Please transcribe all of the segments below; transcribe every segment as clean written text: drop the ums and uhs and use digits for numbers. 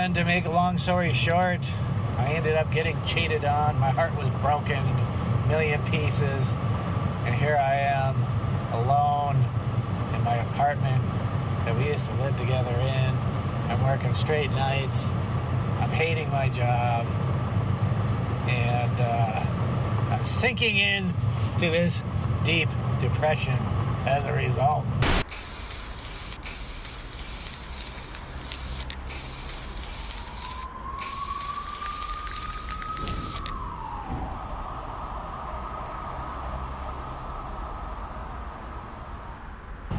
And to make a long story short, I ended up getting cheated on. My heart was broken into a million pieces. And here I am, alone in my apartment that we used to live together in. I'm working straight nights. I'm hating my job. And I'm sinking in to this deep depression as a result.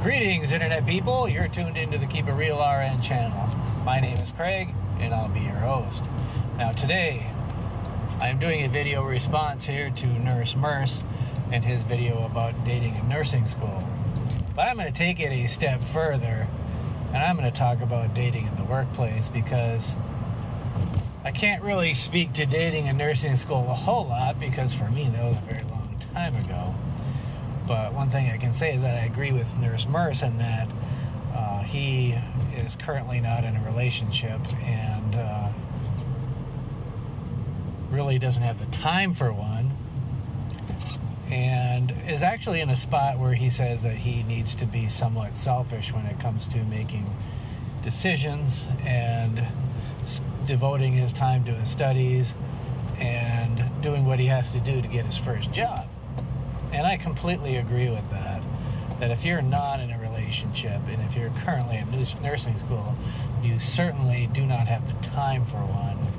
Greetings, Internet people. You're tuned into the Keep It Real RN channel. My name is Craig, and I'll be your host. Now today, I'm doing a video response here to NurseMurse and his video about dating in nursing school. But I'm going to take it a step further, and I'm going to talk about dating in the workplace, because I can't really speak to dating in nursing school a whole lot, because for me that was a very long time ago. But one thing I can say is that I agree with NurseMurse in that he is currently not in a relationship and really doesn't have the time for one, and is actually in a spot where he says that he needs to be somewhat selfish when it comes to making decisions and devoting his time to his studies and doing what he has to do to get his first job. And I completely agree with that. That if you're not in a relationship and if you're currently in nursing school, you certainly do not have the time for one.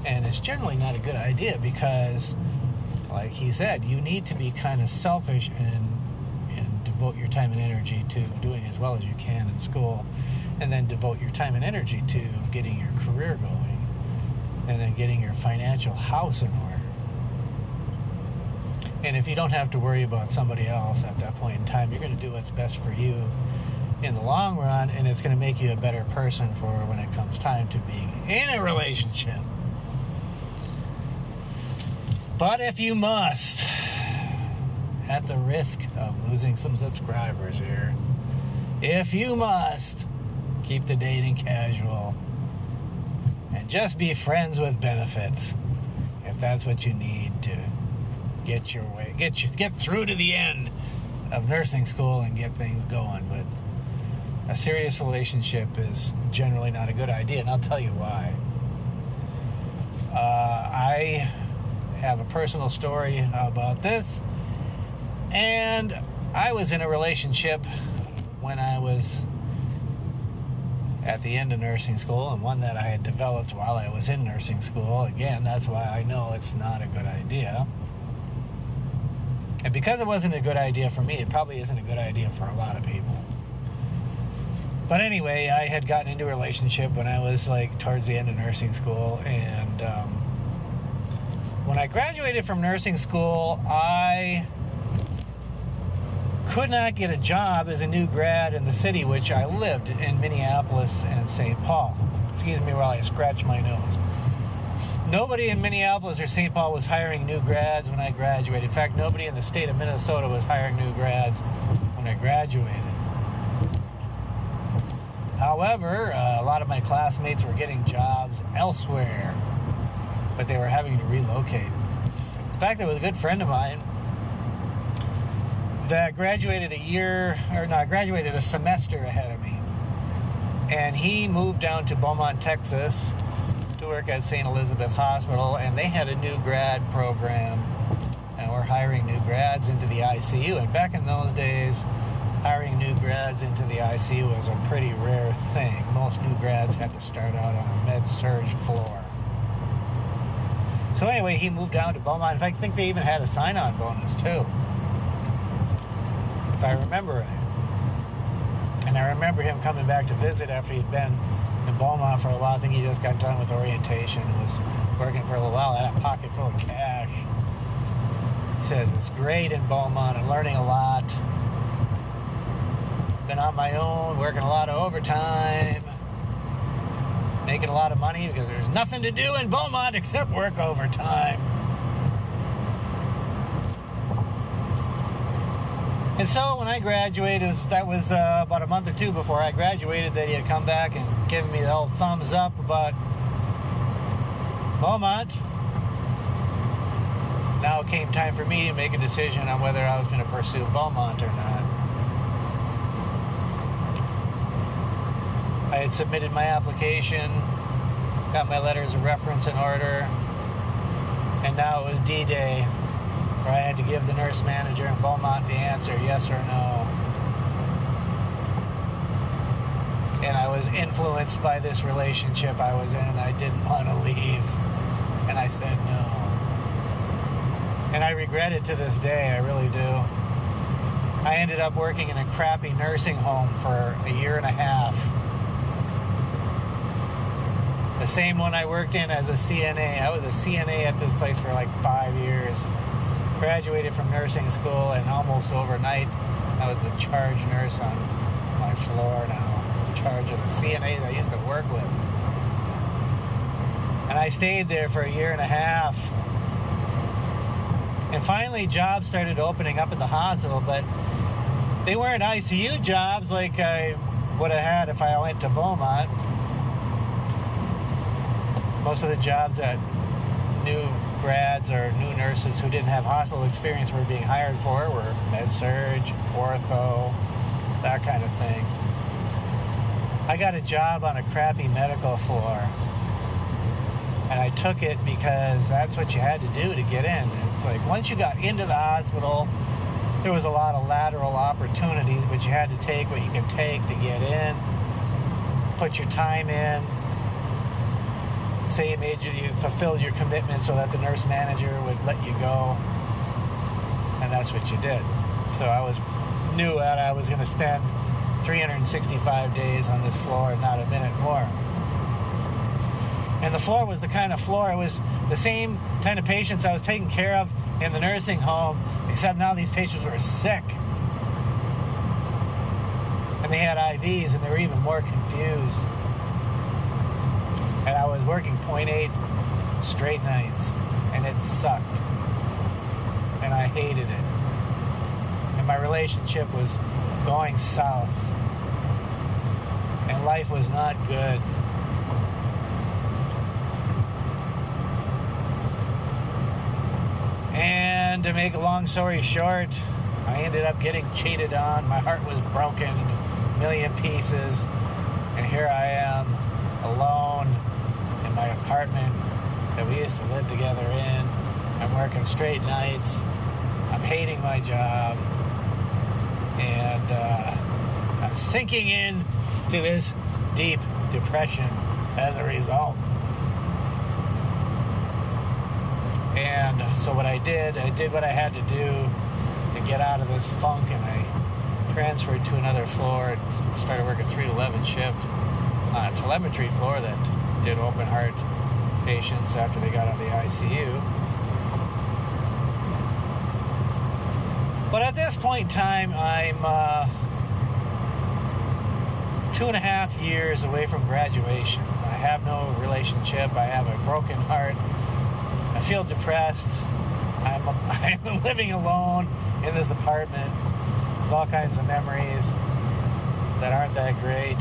And it's generally not a good idea because, like he said, you need to be kind of selfish and devote your time and energy to doing as well as you can in school, and then devote your time and energy to getting your career going, and then getting your financial house in order. And if you don't have to worry about somebody else at that point in time, you're going to do what's best for you in the long run, and it's going to make you a better person for when it comes time to being in a relationship. But if you must, at the risk of losing some subscribers here, if you must, keep the dating casual and just be friends with benefits, if that's what you need to get through to the end of nursing school and get things going. But a serious relationship is generally not a good idea, and I'll tell you why. I have a personal story about this, and I was in a relationship when I was at the end of nursing school, and one that I had developed while I was in nursing school. Again, that's why I know it's not a good idea. And because it wasn't a good idea for me, it probably isn't a good idea for a lot of people. But anyway, I had gotten into a relationship when I was towards the end of nursing school, and when I graduated from nursing school, I could not get a job as a new grad in the city, which I lived in Minneapolis and St. Paul. Excuse me while I scratch my nose. Nobody in Minneapolis or St. Paul was hiring new grads when I graduated. In fact, nobody in the state of Minnesota was hiring new grads when I graduated. However, a lot of my classmates were getting jobs elsewhere, but they were having to relocate. In fact, there was a good friend of mine that graduated a semester ahead of me. And he moved down to Beaumont, Texas, to work at St. Elizabeth Hospital, and they had a new grad program, and we're hiring new grads into the ICU. And back in those days, hiring new grads into the ICU was a pretty rare thing. Most new grads had to start out on a med-surg floor. So anyway, he moved down to Beaumont. In fact, I think they even had a sign-on bonus too, if I remember right. And I remember him coming back to visit after he'd been in Beaumont for a while. I think he just got done with orientation and was working for a little while. I had a pocket full of cash. He says, it's great in Beaumont. I'm learning a lot. Been on my own, working a lot of overtime, making a lot of money because there's nothing to do in Beaumont except work overtime. And so when I graduated, that was about a month or two before I graduated, that he had come back and given me the old thumbs up about Beaumont. Now it came time for me to make a decision on whether I was going to pursue Beaumont or not. I had submitted my application, got my letters of reference in order, and now it was D-Day, where I had to give the nurse manager in Beaumont the answer, yes or no. And I was influenced by this relationship I was in. I didn't want to leave, and I said no. And I regret it to this day, I really do. I ended up working in a crappy nursing home for a year and a half. The same one I worked in as a CNA. I was a CNA at this place for like 5 years. Graduated from nursing school, and almost overnight, I was the charge nurse on my floor now. In charge of the CNAs I used to work with. And I stayed there for a year and a half. And finally, jobs started opening up at the hospital, but they weren't ICU jobs like I would have had if I went to Beaumont. Most of the jobs that new grads or new nurses who didn't have hospital experience were being hired for were med-surg, ortho, that kind of thing. I got a job on a crappy medical floor, and I took it because that's what you had to do to get in. It's like once you got into the hospital, there was a lot of lateral opportunities, but you had to take what you could take to get in, put your time in. Say you fulfilled your commitment so that the nurse manager would let you go, and that's what you did. So I knew that I was going to spend 365 days on this floor and not a minute more. And the floor was the kind of floor, it was the same kind of patients I was taking care of in the nursing home, except now these patients were sick. And they had IVs, and they were even more confused. And I was working 0.8 straight nights, and it sucked. And I hated it. And my relationship was going south. And life was not good. And to make a long story short, I ended up getting cheated on. My heart was broken into a million pieces. And here I am, alone in my apartment that we used to live together in. I'm working straight nights. I'm hating my job. And I'm sinking in to this deep depression as a result. And so what I did what I had to do to get out of this funk, and I transferred to another floor and started working 3 to 11 shift on a telemetry floor that did open heart patients after they got out of the ICU. But at this point in time, I'm 2.5 years away from graduation. I have no relationship. I have a broken heart. I feel depressed. I'm living alone in this apartment with all kinds of memories that aren't that great.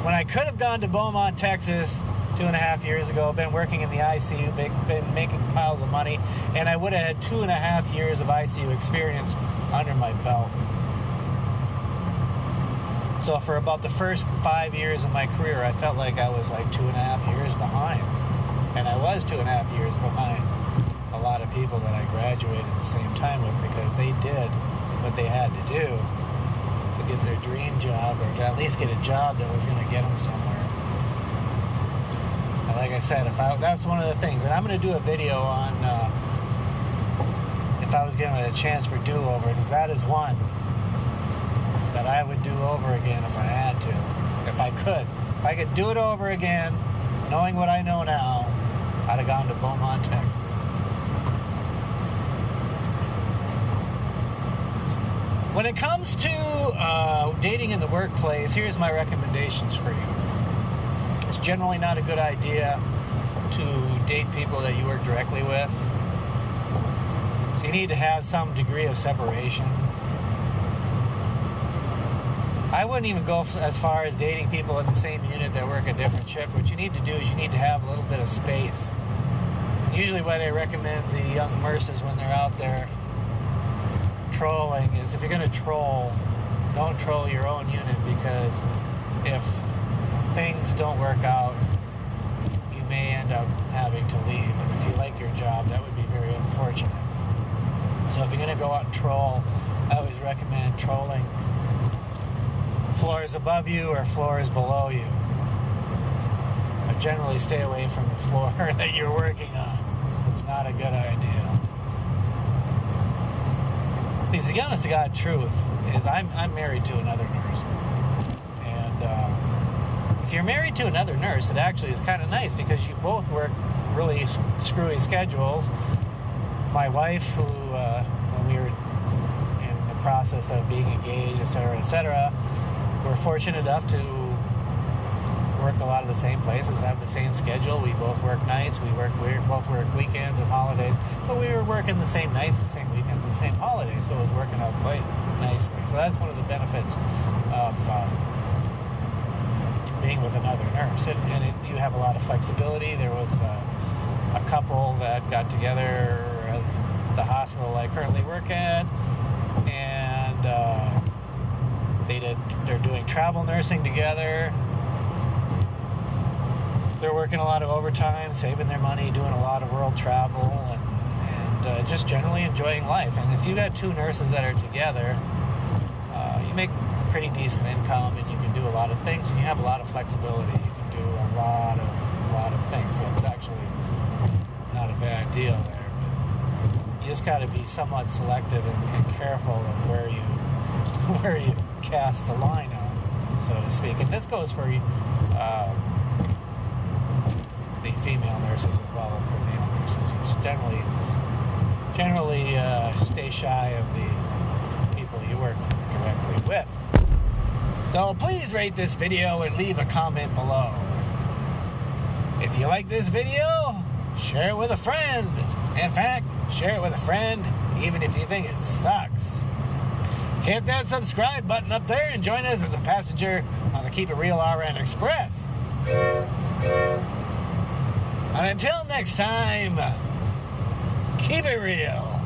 When I could have gone to Beaumont, Texas 2.5 years ago, been working in the ICU, been making piles of money, and I would have had 2.5 years of ICU experience under my belt. So for about the first 5 years of my career, I felt like I was like 2.5 years behind. And I was 2.5 years behind a lot of people that I graduated at the same time with, because they did what they had to do to get their dream job, or to at least get a job that was going to get them somewhere. And like I said, that's one of the things, and I'm going to do a video on if I was given a chance for do-over, because that is one that I would do over again if I had to, if I could do it over again, knowing what I know now, I'd have gone to Beaumont, Texas. When it comes to dating in the workplace, here's my recommendations for you. It's generally not a good idea to date people that you work directly with. So you need to have some degree of separation. I wouldn't even go as far as dating people in the same unit that work a different shift. What you need to do is you need to have a little bit of space. Usually what I recommend the young nurses when they're out there trolling is, if you're going to troll, don't troll your own unit, because if things don't work out, you may end up having to leave. And if you like your job, that would be very unfortunate. So if you're going to go out and troll, I always recommend trolling floors above you or floors below you. But generally stay away from the floor that you're working on. It's not a good idea. Because the honest to God truth is, I'm married to another nurse. And if you're married to another nurse, it actually is kind of nice, because you both work really screwy schedules. My wife, who, when we were in the process of being engaged, etc., we're fortunate enough to work a lot of the same places, have the same schedule. We both work nights, we both work weekends and holidays, but we were working the same nights, the same weekends, and the same holidays, so it was working out quite nicely. So that's one of the benefits of being with another nurse. You have a lot of flexibility. There was a couple that got together at the hospital I currently work at, and they're doing travel nursing together. They're working a lot of overtime, saving their money, doing a lot of world travel, and just generally enjoying life. And if you got two nurses that are together, you make pretty decent income, and you can do a lot of things, and you have a lot of flexibility. You can do a lot of things, so it's actually not a bad deal there. But you just got to be somewhat selective and careful of where you cast the line on, so to speak. And this goes for the female nurses as well as the male nurses. You just generally stay shy of the people you work directly with. So please rate this video and leave a comment below. If you like this video, share it with a friend. In fact, share it with a friend even if you think it sucks. Hit that subscribe button up there and join us as a passenger on the Keep It Real RN Express. And until next time, keep it real.